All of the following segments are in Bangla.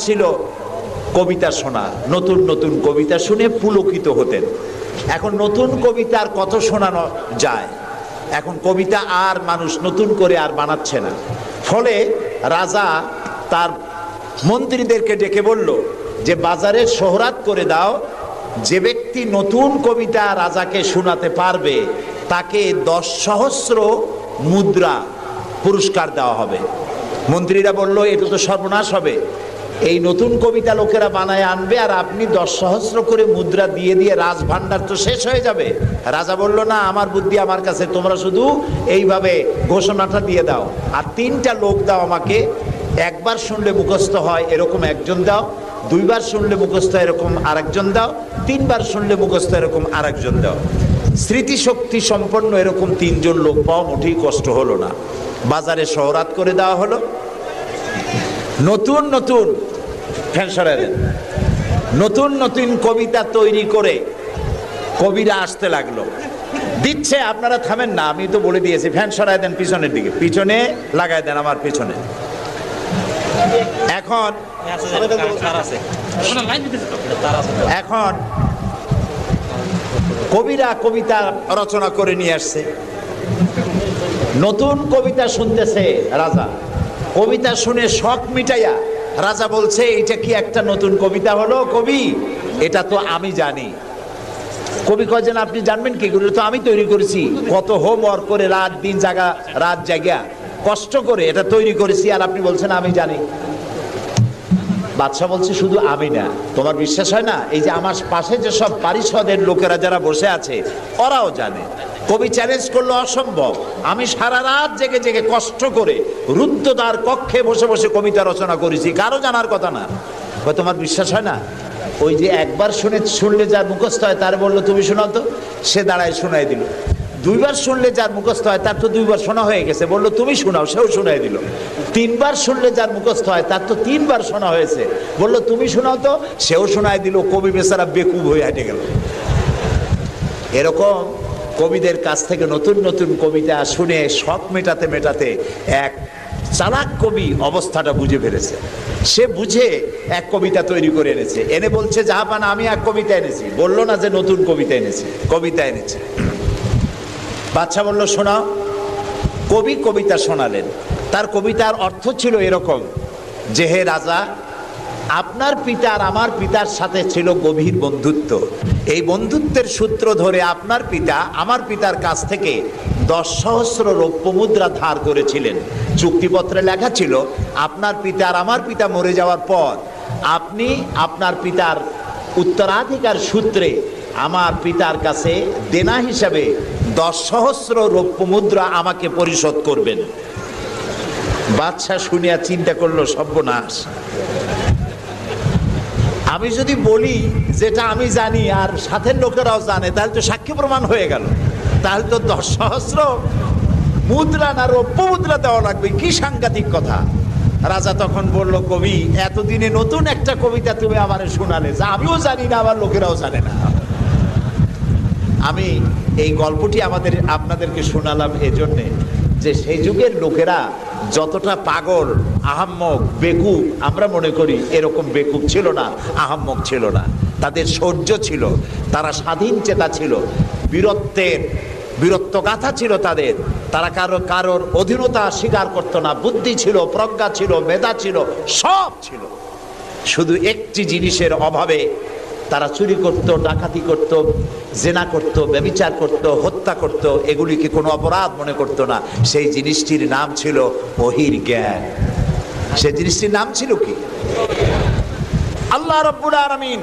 ছিল কবিতা শোনা, নতুন নতুন কবিতা শুনে পুলকিত হতেন। এখন নতুন কবিতা আর কত শোনানো যায়, এখন কবিতা আর মানুষ নতুন করে আর বানাচ্ছে না। ফলে রাজা তার মন্ত্রীদেরকে ডেকে বলল যে বাজারে শোহরাত করে দাও, যে ব্যক্তি নতুন কবিতা রাজাকে শোনাতে পারবে তাকে 10 সহস্র মুদ্রা পুরস্কার দেওয়া হবে। মন্ত্রীরা বলল এটা তো সর্বনাশ হবে, এই নতুন কবিতা লোকেরা বানায় আনবে আর আপনি 10 সহস্র করে মুদ্রা দিয়ে দিয়ে রাজভাণ্ডার তো শেষ হয়ে যাবে। রাজা বলল না, আমার বুদ্ধি আমার কাছে, তোমরা শুধু এইভাবে ঘোষণাটা দিয়ে দাও আর 3টা লোক দাও আমাকে, একবার শুনলে মুখস্থ হয় এরকম একজন দাও, 2বার শুনলে মুখস্থ এরকম আরেকজন দাও, 3বার শুনলে মুখস্থ এরকম আরেকজন দাও। স্মৃতিশক্তি সম্পন্ন এরকম 3 জন লোক পাওয়া মোটেই কষ্ট হলো না। বাজারে শোহরাত করে দেওয়া হলো। নতুন নতুন নতুন নতুন কবিতা তৈরি করে কবিরা আসতে লাগলো, দিচ্ছে। আপনারা থামেন না, আমি তো বলে দিয়েছি, ফ্যান সরাই দেন পিছনের দিকে, পিছনে লাগাই দেন আমার পিছনে। এখন কবিরা কবিতা রচনা করে নিয়ে আসছে, নতুন কবিতা শুনতেছে রাজা। কবিতা শুনে শখ মিটাইয়া রাজা বলছে এটা কি একটা নতুন কবিতা হলো কবি, এটা তো আমি জানি। কবি কয়েছেন আপনি জানবেন কি করে, তো আমি তৈরি করেছি, কত হোমওয়ার্ক করে রাত জায়গা কষ্ট করে এটা তৈরি করেছি, আর আপনি বলছেন আমি জানি। বাদশা বলছে শুধু আমি না, তোমার বিশ্বাস হয় না, এই যে আমার পাশে যে সব পারিষদের লোকেরা যারা বসে আছে ওরাও জানে। কবি চ্যালেঞ্জ করলো অসম্ভব, আমি সারা রাত জেগে জেগে কষ্ট করে রুদ্ধদ্বার কক্ষে বসে বসে কবিতা রচনা করেছি, কারো জানার কথা না। তোমার বিশ্বাস হয় না, ওই যে একবার শুনলে যার মুখস্থ হয় তার বললো তুমি শোনাও তো, সে দাঁড়ায় শোনাই দিল। 2বার শুনলে যার মুখস্থ হয় তার তো 2বার শোনা হয়ে গেছে, বললো তুমি শোনাও, সেও শোনাই দিল। 3বার শুনলে যার মুখস্থ হয় তার তো 3বার শোনা হয়েছে, বললো তুমি শোনাও তো, সেও শোনাই দিল। কবি বেচারা বেকুব হয়ে হেঁটে গেল। এরকম কবিদের কাছ থেকে নতুন নতুন কবিতা শুনে শখ মেটাতে মেটাতে এক চালাক কবি অবস্থাটা বুঝে ফেলেছে। সে বুঝে এক কবিতা তৈরি করে এনেছে, এনে বলছে জাহাপানা আমি এক কবিতা এনেছি। বললো না যে নতুন কবিতা এনেছি, কবিতা এনেছে। বাদশা বলল শোনাও। কবি কবিতা শোনালেন। তার কবিতার অর্থ ছিল এরকম যে হে রাজা, আপনার পিতা আর আমার পিতার সাথে ছিল গভীর বন্ধুত্ব। এই বন্ধুত্বের সূত্র ধরে আপনার পিতা আমার পিতার কাছ থেকে 10 সহস্র রৌপ্য মুদ্রা ধার করেছিলেন। চুক্তিপত্রে লেখা ছিল আপনার পিতা আর আমার পিতা মরে যাওয়ার পর আপনি আপনার পিতার উত্তরাধিকার সূত্রে আমার পিতার কাছে দেনা হিসাবে 10 সহস্র রৌপ্য মুদ্রা আমাকে পরিশোধ করবেন। বাদশা শুনিয়া চিন্তা করলো সর্বনাশ, আমি যদি বলি যেটা আমি জানি আর সাথের লোকেরাও জানে তাহলে তো সাক্ষী প্রমাণ হয়ে গেল, তাহলে তো 10 সহস্র মুদ্রা না রৌপ্য মুদ্রা দেওয়া লাগবে, কি সাংঘাতিক কথা। রাজা তখন বলল কবি এতদিনে নতুন একটা কবিতা তুমি আমারে শোনালে যা আমিও জানি না আমার লোকেরাও জানে না। আমি এই গল্পটি আপনাদেরকে শোনালাম এজন্যে যে সেই যুগের লোকেরা যতটা পাগল, আহাম্মক, বেকুব আমরা মনে করি এরকম বেকুব ছিল না, আহাম্মক ছিল না। তাদের শৌর্য ছিল, তারা স্বাধীন চেতা ছিল, বীরত্বগাথা ছিল তাদের। তারা কারোর অধীনতা স্বীকার করতো না, বুদ্ধি ছিল, প্রজ্ঞা ছিল, মেধা ছিল, সব ছিল। শুধু একটি জিনিসের অভাবে তারা চুরি করত, ডাকাতি করত, জেনা করত, ব্যভিচার করত, হত্যা করত, এগুলিকে কোনো অপরাধ মনে করত না। সেই জিনিসটির নাম ছিল ওহীর জ্ঞান। সেই জিনিসটির নাম ছিল কি? আল্লাহ রাব্বুল আলামিন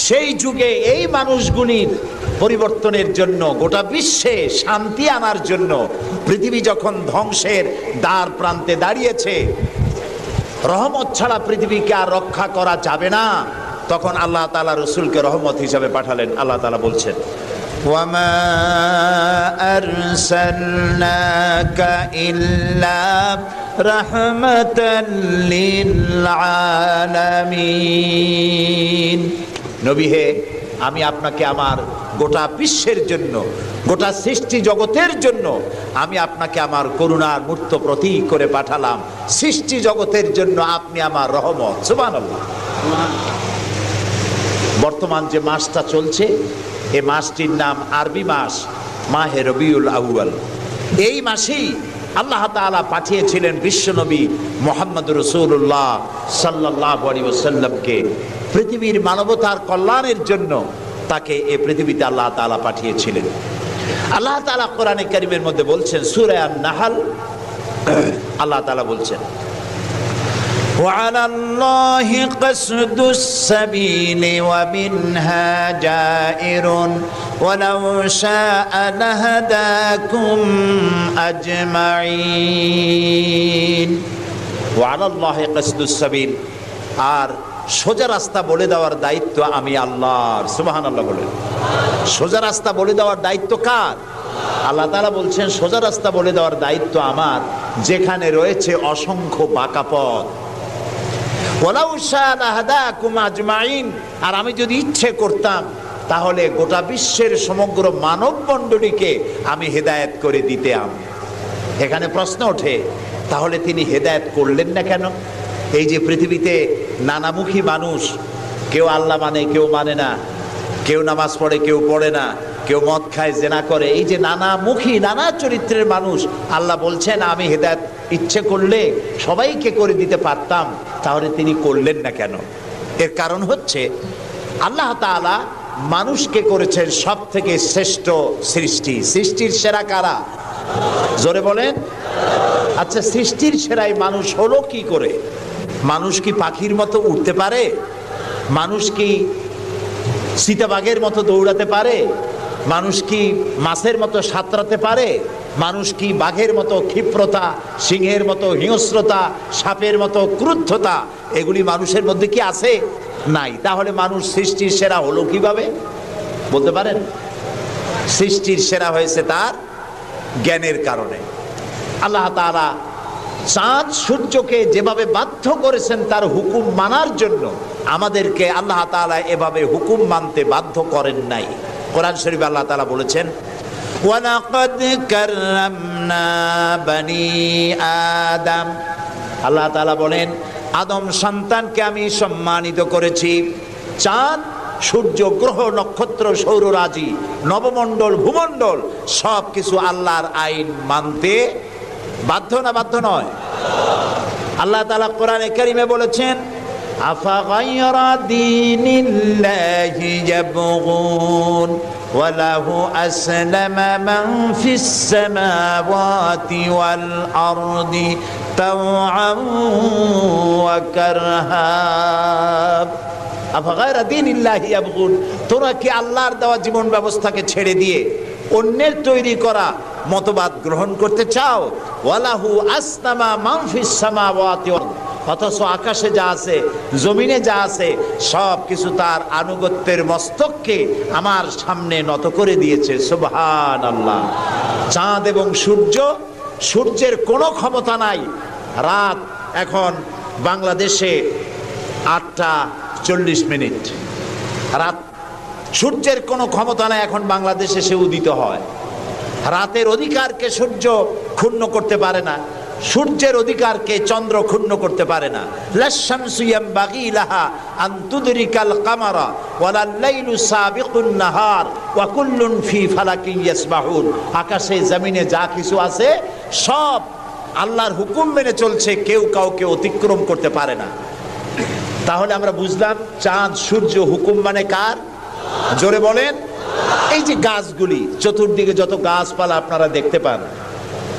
সেই যুগে এই মানুষগুলির পরিবর্তনের জন্য, গোটা বিশ্বে শান্তি আনার জন্য, পৃথিবী যখন ধ্বংসের দ্বার প্রান্তে দাঁড়িয়েছে, রহমত ছাড়া পৃথিবীকে আর রক্ষা করা যাবে না, তখন আল্লাহ তাআলা রাসূলকে রহমত হিসাবে পাঠালেন। আল্লাহ তাআলা বলছেন ওয়ামা আরসালনাকা ইল্লা রাহমাতাল লিল আলামিন। নবী হে, আমি আপনাকে আমার গোটা বিশ্বের জন্য, গোটা সৃষ্টি জগতের জন্য আমি আপনাকে আমার করুণার মূর্ত প্রতীক করে পাঠালাম। সৃষ্টি জগতের জন্য আপনি আমার রহমত। সুবহানাল্লাহ। বর্তমান যে মাসটা চলছে, এই মাসটির নাম আরবি মাস মাহে রবিউল আউয়াল। এই মাসেই আল্লাহ তাআলা পাঠিয়েছিলেন বিশ্বনবী মুহাম্মদ রাসূলুল্লাহ সাল্লাল্লাহু আলাইহি ওয়াসাল্লামকে পৃথিবীর মানবতার কল্যাণের জন্য। তাকে এই পৃথিবীতে আল্লাহ তাআলা পাঠিয়েছিলেন। আল্লাহ তাআলা কোরআনে কারীমের মধ্যে বলছেন, সূরা আন-নাহল আল্লাহ তাআলা বলছেন, وعلى الله قصد السبيل ومنها جائر ولو شاء لهداكم أجمعين وعلى الله قصد السبيل। আর সোজা রাস্তা বলে দেওয়ার দায়িত্ব আমি আল্লাহর। সুবহানাল্লাহ বলেন। সোজা রাস্তা বলে দেওয়ার দায়িত্ব কার? আল্লাহ তাআলা বলছেন সোজা রাস্তা বলে দেওয়ার দায়িত্ব আমার, যেখানে রয়েছে অসংখ্য বাঁকা পথ। ওয়ালাউ শাআ লাহাদাকুম আজমাইন। আর আমি যদি ইচ্ছে করতাম তাহলে গোটা বিশ্বের সমগ্র মানব মণ্ডলীকে আমি হেদায়েত করে দিতাম। এখানে প্রশ্ন ওঠে, তাহলে তিনি হেদায়েত করলেন না কেন? এই যে পৃথিবীতে নানামুখী মানুষ, কেউ আল্লাহ মানে, কেউ মানে না, কেউ নামাজ পড়ে, কেউ পড়ে না, কেউ মদ খায়, জেনা করে, এই যে নানামুখী নানা চরিত্রের মানুষ, আল্লাহ বলছেন আমি হেদায়েত ইচ্ছে করলে সবাইকে করে দিতে পারতাম, তাহলে তিনি করলেন না কেন? এর কারণ হচ্ছে আল্লাহ তাআলা মানুষকে করেছেন সব থেকে শ্রেষ্ঠ সৃষ্টি। সৃষ্টির সেরা কারা? জোরে বলেন। আচ্ছা, সৃষ্টির সেরাই মানুষ হলো কি করে? মানুষ কি পাখির মতো উড়তে পারে? মানুষ কি চিতাবাঘের মতো দৌড়াতে পারে? মানুষ কি মাছের মতো সাঁতরাতে পারে? মানুষ কি বাঘের মতো ক্ষিপ্রতা, সিংহের মতো হিংস্রতা, সাপের মতো ক্রুদ্ধতা এগুলি মানুষের মধ্যে কি আছে? নাই। তাহলে মানুষ সৃষ্টির সেরা হলো কিভাবে বলতে পারেন? সৃষ্টির সেরা হয়েছে তার জ্ঞানের কারণে। আল্লাহ তাআলা চাঁদ সূর্যকে যেভাবে বাধ্য করেছেন তার হুকুম মানার জন্য, আমাদেরকে আল্লাহ তাআলা এভাবে হুকুম মানতে বাধ্য করেন নাই। কোরআন শরীফে আল্লাহ তাআলা বলেছেন, ওয়ালাকাদ কাররামনা বানি আদম। আল্লাহ তাআলা বলেন, আদম সন্তানকে আমি সম্মানিত করেছি। চাঁদ, সূর্য, গ্রহ, নক্ষত্র, সৌররাজি, নবমণ্ডল, ভূমণ্ডল সব কিছু আল্লাহর আইন মানতে বাধ্য না বাধ্য নয়? আল্লাহ তাআলা কোরআনে কারীমে বলেছেন, আফা গায়রা দীনিল্লাহি ইয়াবগুন ওয়া লাহু আসলামা মান ফিস সামাওয়াতি ওয়াল আরদি তাওআন ওয়া কারহা। আফা গায়রা দীনিল্লাহি ইয়াবগুন, তোরা কি আল্লাহর দেওয়া জীবন ব্যবস্থাকে ছেড়ে দিয়ে অন্যের তৈরি করা মতবাদ গ্রহণ করতে চাও? ওয়ালাহু আসলামা মান ফিস সামাওয়াতি ওয়াল আরদি, অথচ আকাশে যা আছে, জমিনে যা আছে সব কিছু তার আনুগত্যের মস্তককে আমার সামনে নত করে দিয়েছে। সুবহানাল্লাহ। চাঁদ এবং সূর্য, সূর্যের কোনো ক্ষমতা নাই। রাত এখন বাংলাদেশে 8:40, রাত। সূর্যের কোনো ক্ষমতা নাই এখন বাংলাদেশে সে উদিত হয়। রাতের অধিকারকে সূর্য ক্ষুণ্ণ করতে পারে না, সূর্যের অধিকারকে চন্দ্র ক্ষুণ্ণ করতে পারে না। লাশ-শামসু ইয়ামবাগি লাহা আন তুদরিকাল কামারা ওয়ালাল লাইলু সাবিকুন নাহার ওয়া কুল্লুন ফি ফালাকিন ইয়াসবাহুন। আকাশে জমিনে যা কিছু আছে সব আল্লাহর হুকুম মেনে চলছে, কেউ কাউকে অতিক্রম করতে পারে না। তাহলে আমরা বুঝলাম চাঁদ সূর্য হুকুম মানে কার? জোরে বলেন। এই যে গাছগুলি, চতুর্দিকে যত গাছপালা আপনারা দেখতে পান,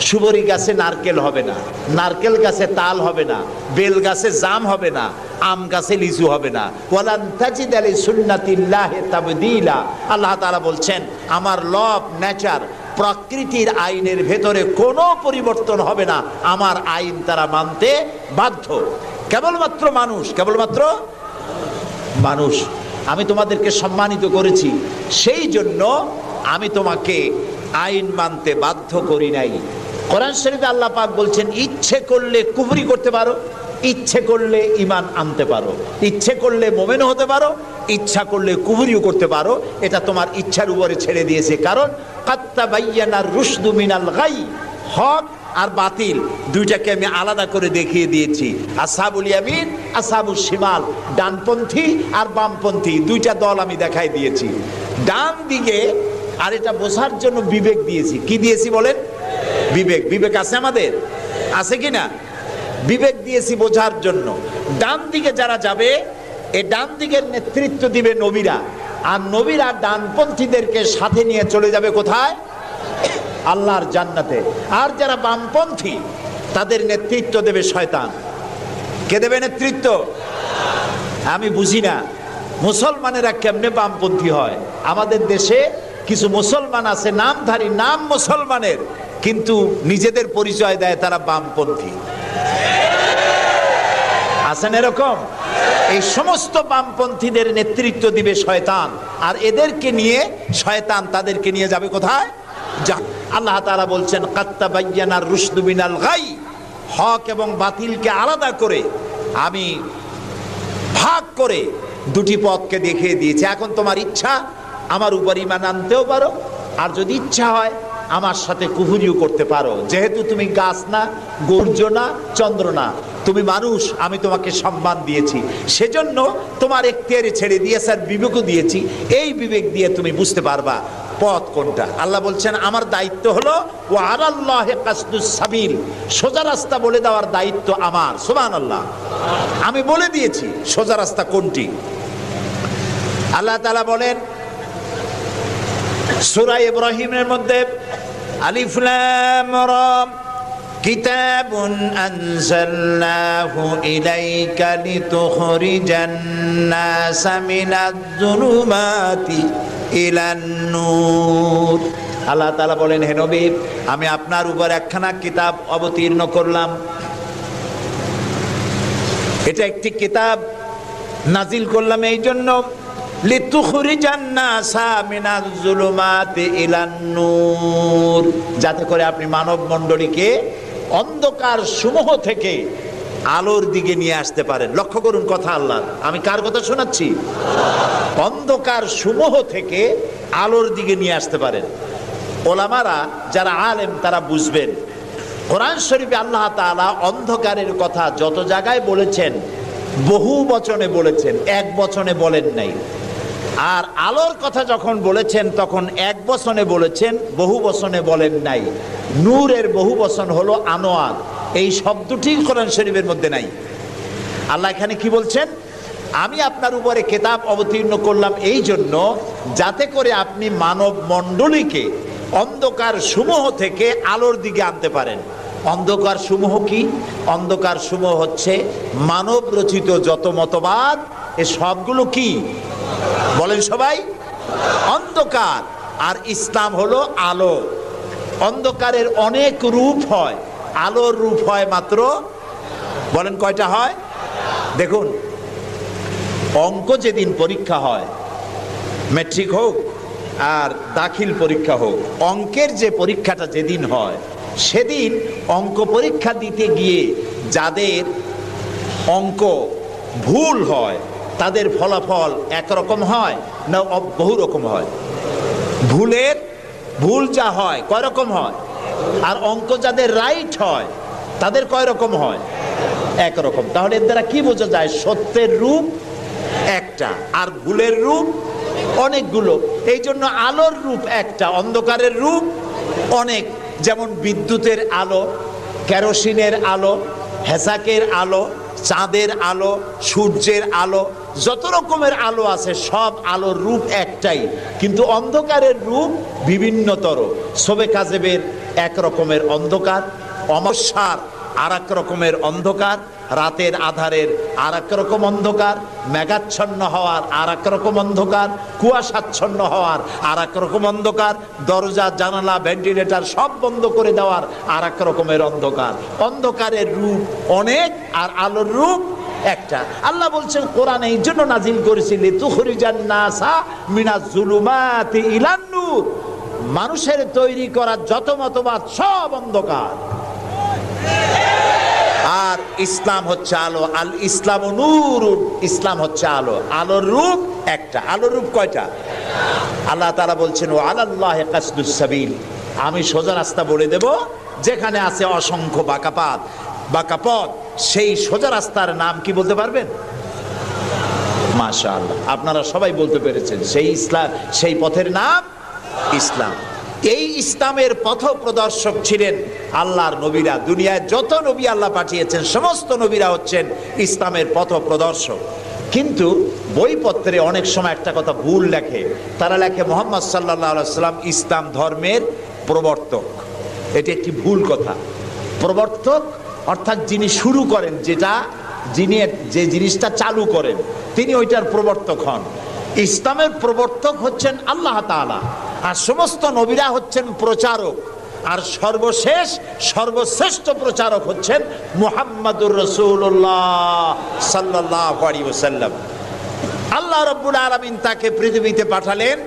সুবরি গাছে নারকেল হবে না, নারকেল গাছে তাল হবে না, বেল গাছে জাম হবে না, আম গাছে লিচু হবে না। ওয়ালান তাজিদা লিসুন্নাতিল্লাহি তাবদীলা। আল্লাহ তাআলা বলছেন আমার লব, নেচার, প্রকৃতির আইনের ভেতরে কোনো পরিবর্তন হবে না, আমার আইন তারা মানতে বাধ্য। কেবলমাত্র মানুষ, কেবলমাত্র মানুষ। আমি তোমাদেরকে সম্মানিত করেছি, সেই জন্য আমি তোমাকে আইন মানতে বাধ্য করি নাই। কোরআন শরীফে আল্লাহ পাক বলছেন ইচ্ছে করলে কুফরি করতে পারো। ইচ্ছে করলে ঈমান আনতে পারো, ইচ্ছে করলে মুমিন হতে পারো, ইচ্ছা করলে কুফরিও করতে পারো। এটা তোমার ইচ্ছার উপরে ছেড়ে দিয়েছে। কারণ কাদ তাবায়্যানার রুশদু মিনাল গাই, হক আর বাতিল দুইটাকে আমি আলাদা করে দেখিয়ে দিয়েছি। আসহাবুল ইয়ামিন, আসহাবুশ শিমাল, ডানপন্থী আর বামপন্থী দুইটা দল আমি দেখাই দিয়েছি। ডান দিকে, আর এটা বোঝার জন্য বিবেক দিয়েছি। কি দিয়েছি বলেন? বিবেক। বিবেক আছে আমাদের? আছে কি না? বিবেক দিয়েছি বোঝার জন্য। ডান দিকে যারা যাবে, এই ডান দিকের নেতৃত্ব দিবে নবীরা, আর নবীরা ডানপন্থীদেরকে সাথে নিয়ে চলে যাবে কোথায়? আল্লাহর জান্নাতে। আর যারা বামপন্থী তাদের নেতৃত্ব দেবে শয়তান। কে দেবে নেতৃত্ব? আমি বুঝি না মুসলমানেরা কেমনে বামপন্থী হয়। আমাদের দেশে কিছু মুসলমান আছে নামধারী, নাম মুসলমানের, কিন্তু নিজেদের পরিচয় দেয় তারা বামপন্থী। আছেন এরকম? এই সমস্ত বামপন্থীদের নেতৃত্ব দিবে শয়তান, আর এদেরকে নিয়ে শয়তান তাদেরকে নিয়ে যাবে কোথায়? আল্লাহ তাআলা বলছেন কাদ তাবায়্যানার রুশদু মিনাল গাই, হক এবং বাতিলকে আলাদা করে আমি ভাগ করে দুটি পথকে দেখিয়ে দিয়েছি। এখন তোমার ইচ্ছা আমার উপর ঈমান আনতেও পারো, আর যদি ইচ্ছা হয় আমার সাথে কুফরিও করতে পারো। যেহেতু তুমি গাছ না, সূর্য না, চন্দ্র না, তুমি মানুষ, আমি তোমাকে সম্মান দিয়েছি, সেজন্য তোমার এখতিয়ারে ছেড়ে দিয়েছি আর বিবেকও দিয়েছি। এই বিবেক দিয়ে তুমি বুঝতে পারবা পথ কোনটা। আল্লাহ বলছেন আমার দায়িত্ব হলো ওয়া আলাল্লাহি কাসদুস সাবিল, সোজা রাস্তা বলে দেওয়ার দায়িত্ব আমার। সুবহানাল্লাহ, আমি বলে দিয়েছি সোজা রাস্তা কোনটি। আল্লাহ তাআলা বলেন সূরা ইব্রাহিমের মধ্যে আলিফ লাম রা কিতাবুন আনজালনাহু ইলাইকা লিতুখরিজান নাসা মিনাজ যুলুমাতি ইলান নূর। আল্লাহ তাআলা বলেন হে নবী, আমি আপনার উপর একখানা কিতাব অবতীর্ণ করলাম। এটা একটি কিতাব নাজিল করলাম এই জন্য লিতুখরিজান নাসা মিনাজ যুলুমাতি ইলান নূর, যাতে করে আপনি মানব মণ্ডলীকে অন্ধকার সমূহ থেকে আলোর দিকে নিয়ে আসতে পারেন। লক্ষ্য করুন কথা আল্লাহর, আমি কার কথা শোনাচ্ছি? অন্ধকার সমূহ থেকে আলোর দিকে নিয়ে আসতে পারেন। ওলামারা যারা আলেম তারা বুঝবেন, কোরআন শরীফে আল্লাহ তাআলা অন্ধকারের কথা যত জায়গায় বলেছেন বহু বচনে বলেছেন, এক বচনে বলেন নাই। আর আলোর কথা যখন বলেছেন তখন এক বচনে বলেছেন, বহু বচনে বলেন নাই। নূরের বহু বচন হলো আনোয়ার, এই শব্দটি কোরআন শরীফের মধ্যে নাই। আল্লাহ এখানে কি বলছেন? আমি আপনার উপরে কিতাব অবতীর্ণ করলাম এই জন্য যাতে করে আপনি মানব মণ্ডলীকে অন্ধকার সমূহ থেকে আলোর দিকে আনতে পারেন। অন্ধকার সমূহ কি? অন্ধকার সমূহ হচ্ছে মানব রচিত যত মতবাদ, এ সবগুলো কি বলেন সবাই? অন্ধকার। আর ইসলাম হলো আলো। অন্ধকারের অনেক রূপ হয়, আলোর রূপ হয় মাত্র, বলেন কয়টা হয়? দেখুন, অঙ্ক যেদিন পরীক্ষা হয়, ম্যাট্রিক হোক আর দাখিল পরীক্ষা হোক, অঙ্কের যে পরীক্ষাটা যেদিন হয় সেদিন অঙ্ক পরীক্ষা দিতে গিয়ে যাদের অঙ্ক ভুল হয় তাদের ফলাফল একরকম হয় না বহু রকম হয়? ভুল যা হয় কয় রকম হয়, আর অঙ্ক যাদের রাইট হয় তাদের কয় রকম হয়? একরকম। তাহলে এর দ্বারা কি বোঝা যায়? সত্যের রূপ একটা আর ভুলের রূপ অনেকগুলো। এই জন্য আলোর রূপ একটা, অন্ধকারের রূপ অনেক। যেমন বিদ্যুতের আলো, কেরোসিনের আলো, হেসাকের আলো, চাঁদের আলো, সূর্যের আলো, যত রকমের আলো আছে সব আলোর রূপ একটাই, কিন্তু অন্ধকারের রূপ বিভিন্নতর। শবে কাজেবের এক রকমের অন্ধকার, অমাবস্যার আর এক রকমের অন্ধকার, রাতের আধারের আর এক রকম অন্ধকার, মেঘাচ্ছন্ন হওয়ার আর এক রকম অন্ধকার, কুয়াশাচ্ছন্ন হওয়ার আর এক রকম অন্ধকার, দরজা জানালা ভেন্টিলেটর সব বন্ধ করে দেওয়ার আর এক রকমের অন্ধকার। অন্ধকারের রূপ অনেক আর আলোর রূপ একটা। আল্লাহ বলছেন কোরআনে এই জন্য নাজিল করেছি লিতুখরিজান নাসা মিনাজ যুলুমাতি ইলান নূর, মানুষের তৈরি করা যত মতবাদ সব অন্ধকার। আর ইসলাম হচ্ছে আলো। আল ইসলাম নূর, ইসলাম হচ্ছে আলো। আলোর রূপ একটা। আলোর রূপ কয়টা? আল্লাহ তাআলা বলছেন ও আলাল্লাহি কাসদুস সাবিল, আমি সোজা রাস্তা বলে দেব, যেখানে আছে অসংখ্য বাঁকা পথ, সেই সোজা রাস্তার নাম কি বলতে পারবেন? মাশাআল্লাহ, আপনারা সবাই বলতে পেরেছেন। সেই ইসলাম, সেই পথের নাম ইসলাম। এই ইসলামের পথ প্রদর্শক ছিলেন আল্লাহর নবীরা। দুনিয়ায় যত নবী আল্লাহ পাঠিয়েছেন সমস্ত নবীরা হচ্ছেন ইসলামের পথ প্রদর্শক। কিন্তু বইপত্রে অনেক সময় একটা কথা ভুল লেখে। তারা লেখে মুহাম্মদ সাল্লাল্লাহু আলাইহি সাল্লাম ইসলাম ধর্মের প্রবর্তক। এটি একটি ভুল কথা। প্রবর্তক অর্থাৎ যিনি শুরু করেন, যিনি যে জিনিসটা চালু করেন, তিনি ওইটার প্রবর্তক হন। ইসলামের প্রবর্তক হচ্ছেন আল্লাহ তাআলা, আর সমস্ত নবীরা হচ্ছেন প্রচারক, আর সর্বশ্রেষ্ঠ প্রচারক হচ্ছেন মুহাম্মাদুর রাসূলুল্লাহ সাল্লাল্লাহু আলাইহি ওয়াসাল্লাম। আল্লাহ রাব্বুল আলামিন তাকে পৃথিবীতে পাঠালেন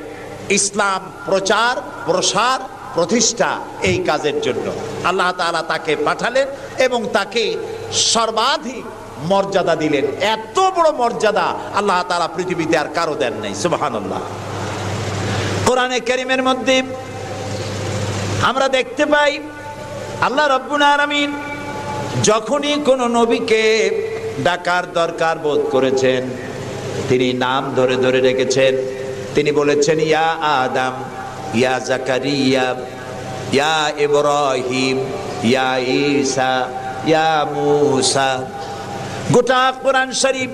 ইসলাম প্রচার, প্রসার, প্রতিষ্ঠা এই কাজের জন্য। আল্লাহ তাআলা তাকে পাঠালেন এবং তাকে সর্বাধিক মর্যাদা দিলেন। এত বড় মর্যাদা আল্লাহ তাআলা পৃথিবীতে আর কারো দেন নাই। সুবহানাল্লাহ। কোরআনে কারীমের মধ্যে আমরা দেখতে পাই আল্লাহ রাব্বুল আলামিন যখনই কোন নবীকে ডাকার দরকার বোধ করেছেন, তিনি নাম ধরে ধরে ডেকেছেন। তিনি বলেছেন ইয়া আদম, ইয়া জাকারিয়া, ইয়া ইব্রাহিম, ইয়া ঈসা, ইয়া মূসা। গোটা কোরআন শরীফ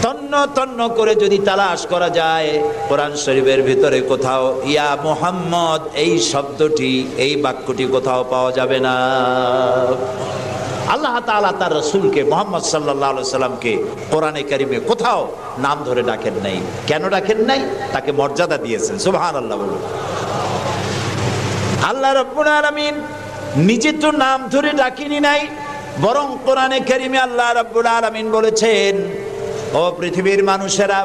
তন্ন তন্ন করে যদি তালাশ করা যায়, কোরআন শরীফের ভিতরে কোথাও ইয়া মুহাম্মদ এই শব্দটি, এই বাক্যটি কোথাও পাওয়া যাবে না। আল্লাহ তাআলা তার রাসূলকে মুহাম্মদ সাল্লাল্লাহু আলাইহি সাল্লামকে কোরআনে কারীমে কোথাও নাম ধরে ডাকেন নাই। কেন ডাকেন নাই? তাকে মর্যাদা দিয়েছেন। সুবহানাল্লাহ বলুন। আল্লাহ রাব্বুল আলামিন নিজে তো নাম ধরে ডাকেনি নাই, বরং কোরআনে কারীমে আল্লাহ রাব্বুল আলামিন বলেছেন ও পৃথিবীর মানুষেরা,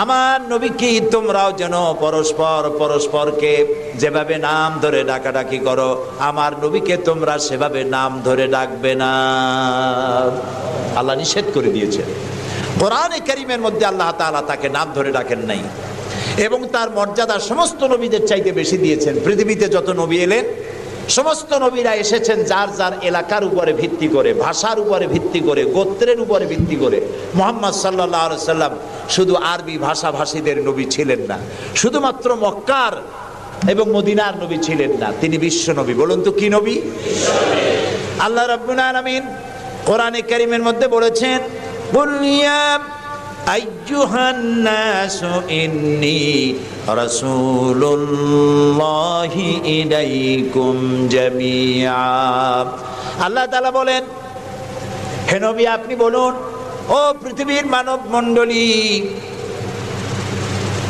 আমার নবীকে তোমরাও যেন পরস্পরকে যেভাবে নাম ধরে ডাকাডাকি করো, আমার নবীকে তোমরা সেভাবে নাম ধরে ডাকবে না। আল্লাহ নিষেধ করে দিয়েছেন। কোরআনে কারীমের মধ্যে আল্লাহ তাআলা তাকে নাম ধরে ডাকেন নাই এবং তার মর্যাদা সমস্ত নবীদের চাইতে বেশি দিয়েছেন। পৃথিবীতে যত নবী এলেন সমস্ত নবীরা এসেছেন যার যার এলাকার উপরে ভিত্তি করে, ভাষার উপরে ভিত্তি করে, গোত্রের উপরে ভিত্তি করে। মুহাম্মদ সাল্লাল্লাহু আলাইহি সাল্লাম শুধু আরবি ভাষাভাষীদের নবী ছিলেন না, শুধুমাত্র মক্কার এবং মদিনার নবী ছিলেন না, তিনি বিশ্ব নবী। বলুন তো কি নবী? আল্লাহ রাব্বুল আলামিন কোরআনে কারীমের মধ্যে বলেছেন কুল ইয়া আইয়ুহান নাসু ইন্নী রাসূলুল্লাহি ইলাইকুম জামিআ। আল্লাহ তাআলা বলেন হে নবী আপনি বলুন, ও পৃথিবীর মানব মণ্ডলী,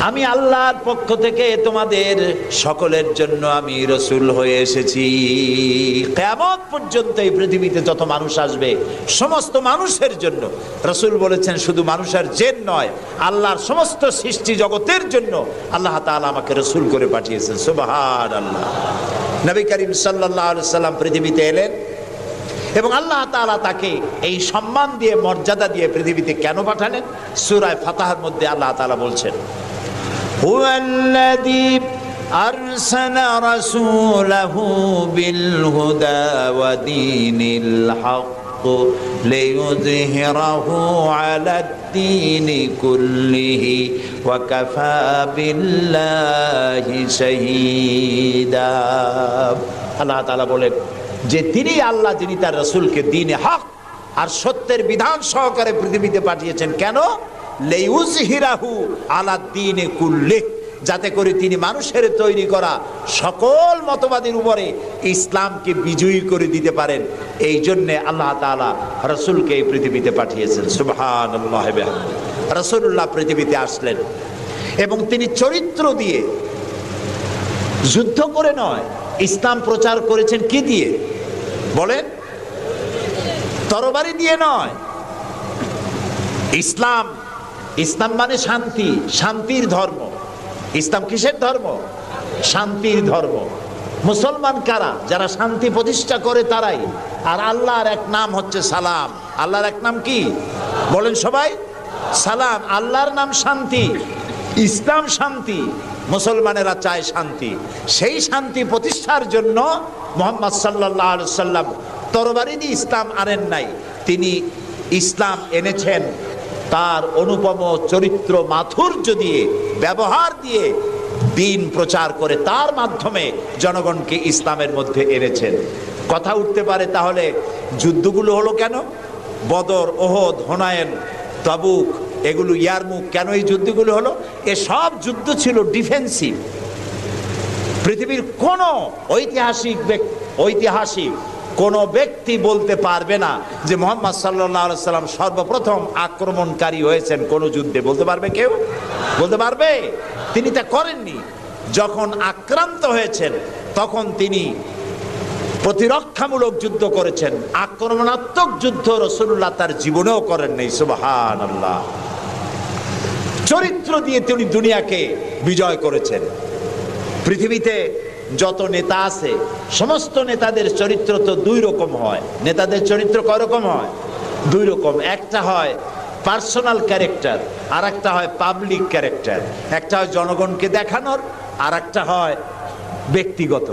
আমি আল্লাহর পক্ষ থেকে তোমাদের সকলের জন্য আমি রাসূল হয়ে এসেছি। কিয়ামত পর্যন্ত এই পৃথিবীতে যত মানুষ আসবে সমস্ত মানুষের জন্য রাসূল বলেছেন, শুধু মানুষের জেন নয়, আল্লাহর সমস্ত সৃষ্টি জগতের জন্য আল্লাহ তাআলা আমাকে রাসূল করে পাঠিয়েছেন। সুবহানাল্লাহ। নবী করিম সাল্লাল্লাহু আলাইহি সাল্লাম পৃথিবীতে এলেন এবং আল্লাহ তাআলা তাকে এই সম্মান দিয়ে, মর্যাদা দিয়ে পৃথিবীতে কেন পাঠালেন? সূরা ফাতহার মধ্যে আল্লাহ তাআলা বলছেন هو الذي أرسل رسوله بالهدى ودين الحق ليظهره على الدين كله وكفى بالله شهيدا। আল্লাহ তাআলা বলেন যে তিনি আল্লাহ, যিনি তার রাসূলকে দ্বীনে হক আর সত্যের বিধান সহকারে পৃথিবীতে পাঠিয়েছেন। কেন? লিইউযহিরাহু আলা দ্বীনি কুল্লিহ, যাতে করে তিনি মানুষের তৈরি করা সকল মতবাদের উপরে ইসলামকে বিজয়ী করে দিতে পারেন। এই জন্যে আল্লাহ তাআলা রাসূলকে এই পৃথিবীতে পাঠিয়েছেন। সুবহানাল্লাহ। রাসূলুল্লাহ পৃথিবীতে আসলেন এবং তিনি চরিত্র দিয়ে, যুদ্ধ করে নয়, ইসলাম প্রচার করেছেন কি দিয়ে বলেন? তরবারি দিয়ে নয়। ইসলাম মানে শান্তি, শান্তির ধর্ম। ইসলাম কিসের ধর্ম? শান্তির ধর্ম। মুসলমান কারা? যারা শান্তি প্রতিষ্ঠা করে তারাই। আর আল্লাহর এক নাম হচ্ছে সালাম। আল্লাহর এক নাম কি বলেন সবাই? সালাম। আল্লাহর নাম শান্তি, ইসলাম শান্তি, মুসলমানেরা চায় শান্তি। সেই শান্তি প্রতিষ্ঠার জন্য মুহাম্মদ সাল্লাল্লাহু আলাইহি সাল্লাম তরবারি দিয়ে ইসলাম আনেন নাই, তিনি ইসলাম এনেছেন তার অনুপম চরিত্র মাধুর্য দিয়ে, ব্যবহার দিয়ে, দিন প্রচার করে তার মাধ্যমে জনগণকে ইসলামের মধ্যে এনেছেন। কথা উঠতে পারে তাহলে যুদ্ধগুলো হলো কেন? বদর, ওহদ, হুনাইন, তাবুক, এগুলো ইয়ারমুক, কেন এই যুদ্ধগুলো হলো? এসব যুদ্ধ ছিল ডিফেন্সিভ। পৃথিবীর কোন ঐতিহাসিক কোন ব্যক্তি বলতে পারবে না যে মুহাম্মদ সাল্লাল্লাহু আলাইহি সাল্লাম সর্বপ্রথম আক্রমণকারী হয়েছেন কোন যুদ্ধে। বলতে পারবে কেউ? বলতে পারবে? তিনি তা করেননি। যখন আক্রান্ত হয়েছেন তখন তিনি প্রতিরক্ষামূলক যুদ্ধ করেছেন, আক্রমণাত্মক যুদ্ধ রাসূলুল্লাহ তার জীবনেও করেন নাই। সুবহানাল্লাহ। চরিত্র দিয়ে তিনি দুনিয়াকে বিজয় করেছেন। পৃথিবীতে যত নেতা আছে সমস্ত নেতাদের চরিত্র তো দুই রকম হয়। নেতাদের চরিত্র কয় রকম হয়? দুই রকম। একটা হয় পার্সোনাল ক্যারেক্টার, আর একটা হয় পাবলিক ক্যারেক্টার। একটা হয় জনগণকে দেখানোর, আর একটা হয় ব্যক্তিগত।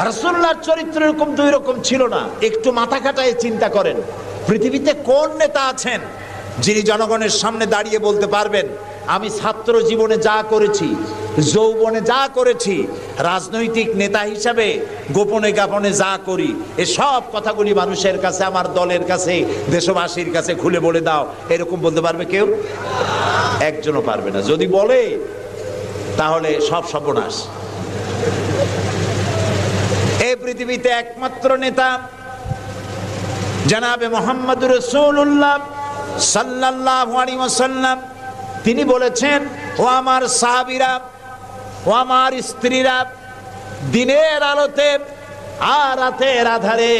রাসূলুল্লাহর চরিত্র এরকম দুই রকম ছিল না। একটু মাথা খাটায় চিন্তা করেন, পৃথিবীতে কোন নেতা আছেন যিনি জনগণের সামনে দাঁড়িয়ে বলতে পারবেন আমি ছাত্র জীবনে যা করেছি, যৌবনে যা করেছি, রাজনৈতিক নেতা হিসাবে গোপনে গোপনে যা করি, এসব কথাগুলি মানুষের কাছে, আমার দলের কাছে, দেশবাসীর কাছে খুলে বলে দাও, এরকম বলতে পারবে কেউ? একজনও পারবে না। যদি বলে তাহলে সব সর্বনাশ। এই পৃথিবীতে একমাত্র নেতা জনাবে মুহাম্মদুর রাসূলুল্লাহ সাল্লাল্লাহু আলাইহি ওয়াসাল্লাম। তিনি বলেছেন, ও আমার সাহাবীরা, ও আমার স্ত্রীরা, দিনের আলোতে আর রাতের আধারে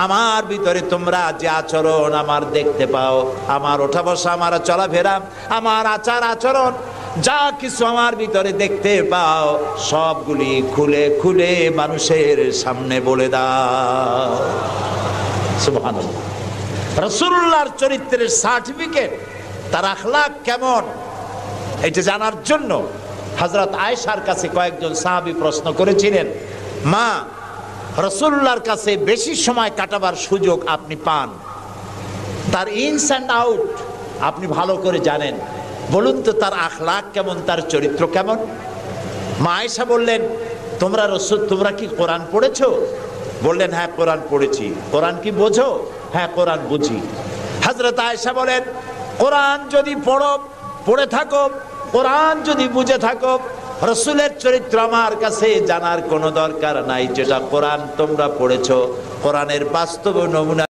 আমার ভিতরে তোমরা যে আচরণ আমার দেখতে পাও, আমার ওঠা বসা, আমার চলাফেরা, আমার আচার আচরণ, যা কিছু আমার ভিতরে দেখতে পাও সবগুলি খুলে খুলে মানুষের সামনে বলে দাও। সুবহানাল্লাহ। রাসূলুল্লাহর চরিত্রের সার্টিফিকেট, তার আখলাক কেমন, এটা জানার জন্য হযরত আয়েশার কাছে কয়েকজন সাহাবী প্রশ্ন করেছিলেন, মা, রাসূলুল্লাহর কাছে বেশি সময় কাটাবার সুযোগ আপনি পান, তার ইনস অ্যান্ড আউট আপনি ভালো করে জানেন, বলুন তো তার আখলাক কেমন, তার চরিত্র কেমন? মা আয়েশা বললেন, তোমরা কি কোরআন পড়েছো? বললেন, হ্যাঁ কোরআন পড়েছি। কোরআন কি বোঝো? হ্যাঁ কোরআন বুঝি। হযরত আয়েশা বলেন, কোরআন যদি পড়ে থাকো, কোরআন যদি বুঝে থাকো, রাসূলের চরিত্র আমার কাছে জানার কোনো দরকার নাই। যেটা কোরআন তোমরা পড়েছো, কোরআনের বাস্তব নমুনা